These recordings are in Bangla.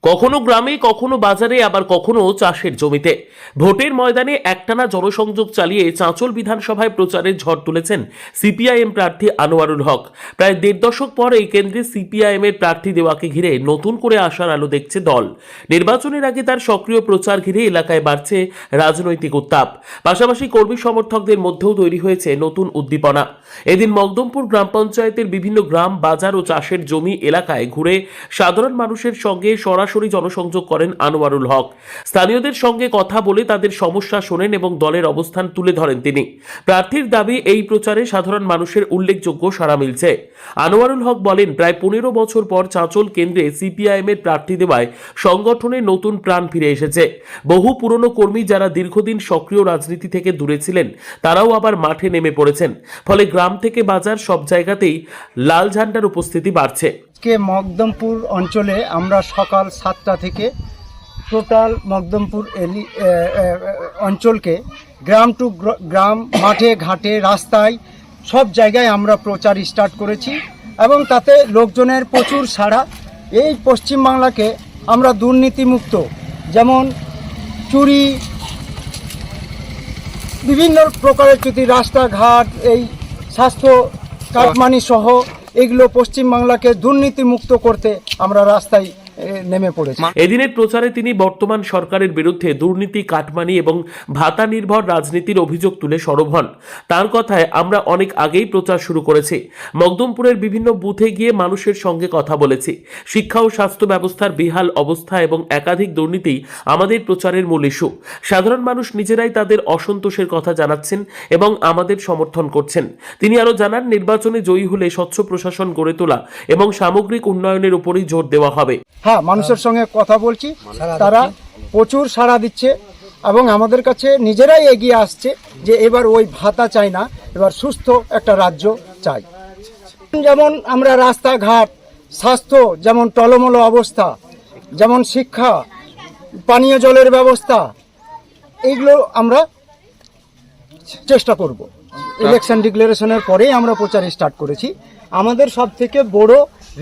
কখনো গ্রামে, কখনো বাজারে, আবার কখনো চাষের জমিতে ভোটের ময়দানে একটানা জনসংযোগ চালিয়ে চাঁচল বিধানসভায় প্রচারের ঝড় তুলেছেন সিপিআইএম প্রার্থী আনোয়ারুল হক। প্রায় দেড় দশক পর এই কেন্দ্রে সিপিআইএম এর প্রার্থী দেওয়াকে ঘিরে নতুন করে আশার আলো দেখছে দল। নির্বাচনের আগে তার সক্রিয় প্রচার ঘিরে এলাকায় বাড়ছে রাজনৈতিক উত্তাপ, পাশাপাশি কর্মী সমর্থকদের মধ্যেও তৈরি হয়েছে নতুন উদ্দীপনা। এদিন মকদমপুর গ্রাম পঞ্চায়েতের বিভিন্ন গ্রাম, বাজার ও চাষের জমি এলাকায় ঘুরে সাধারণ মানুষের সঙ্গে সরাসরি জনসংযোগ করেন আনোয়ারুল হক। স্থানীয়দের সঙ্গে কথা বলে তাদের সমস্যা শোনেন এবং দলের অবস্থান তুলে ধরেন তিনি। প্রার্থীর দাবি, এই প্রচারে সাধারণ মানুষের উল্লেখযোগ্য সাড়া মিলছে। আনোয়ারুল হক বলেন, প্রায় 15 বছর পর চাঁচল কেন্দ্রে সিপিআইএম এর প্রার্থী দেওয়ায় সংগঠনে নতুন প্রাণ ফিরে এসেছে। বহু পুরনো কর্মী যারা দীর্ঘদিন সক্রিয় রাজনীতি থেকে দূরে ছিলেন, তারাও আবার মাঠে নেমে পড়েছেন। ফলে গ্রাম থেকে বাজার সব জায়গাতেই লাল ঝান্ডার উপস্থিতি বাড়ছে। মকদমপুর অঞ্চলে আমরা সকাল 7টা থেকে টোটাল মকদমপুর অঞ্চলকে গ্রাম টু গ্রাম, মাঠে ঘাটে, রাস্তায় সব জায়গায় আমরা প্রচার স্টার্ট করেছি এবং তাতে লোকজনের প্রচুর সাড়া। এই পশ্চিমবাংলাকে আমরা দুর্নীতিমুক্ত, যেমন চুরি, বিভিন্ন প্রকারের যদি রাস্তাঘাট, এই স্বাস্থ্য কাটমানি সহ এগুলো পশ্চিমবাংলাকে দুর্নীতিমুক্ত করতে আমরা রাস্তায় নেমে পড়েছি। এদিনের প্রচারে তিনি বর্তমান সরকারের বিরুদ্ধে দুর্নীতি, কাটমানি এবং ভাতা নির্ভর রাজনীতির অভিযোগ তুলে সরব হন। তার কথায়, আমরা অনেক আগেই প্রচার শুরু করেছি। মকদমপুরের বিভিন্ন বুথে গিয়ে মানুষের সঙ্গে কথা বলেছি। শিক্ষা ও স্বাস্থ্য ব্যবস্থার বেহাল অবস্থা এবং একাধিক দুর্নীতি আমাদের প্রচারের মূল ইস্যু। সাধারণ মানুষ নিজেরাই তাদের অসন্তোষের কথা জানাচ্ছেন এবং আমাদের সমর্থন করছেন। তিনি আরো জানান, নির্বাচনে জয়ী হলে স্বচ্ছ প্রশাসন গড়ে তোলা এবং সামগ্রিক উন্নয়নের উপরই জোর দেওয়া হবে। হ্যাঁ, মানুষের সঙ্গে কথা বলছি, তারা প্রচুর সাড়া দিচ্ছে এবং আমাদের কাছে নিজেরাই এগিয়ে আসছে যে এবার ওই ভাতা চাই না, এবার সুস্থ একটা রাজ্য চাই। যেমন আমরা রাস্তাঘাট, স্বাস্থ্য যেমন টলমলো অবস্থা, যেমন শিক্ষা, পানীয় জলের ব্যবস্থা, এইগুলো আমরা চেষ্টা করব। ইলেকশন ডিক্লারেশনের পরেই আমরা প্রচার স্টার্ট করেছি। আমাদের সব থেকে বড়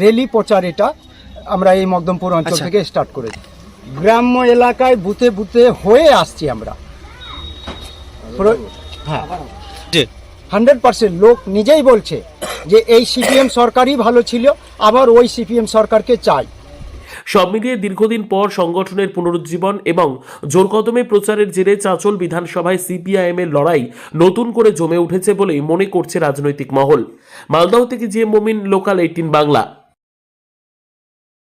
র্যালি প্রচার এটা আমরা এই মকদমপুর অঞ্চল থেকে স্টার্ট করেছি। গ্রাম্য এলাকায় বুথে বুথে হয়ে আসছি আমরা। হ্যাঁ, 100% লোক নিজেই বলছে যে এই সিপিএম সরকারই ভালো ছিল, আবার ওই সিপিএম সরকারকে চাই। সব মিলিয়ে দীর্ঘদিন পর সংগঠনের পুনরুজ্জীবন এবং জোরকদমে প্রচারের জেরে চাঁচল বিধানসভায় সিপিআইএম এর লড়াই নতুন করে জমে উঠেছে বলেই মনে করছে রাজনৈতিক মহল। মালদহ থেকে জিএম মমিন, লোকাল 18 বাংলা।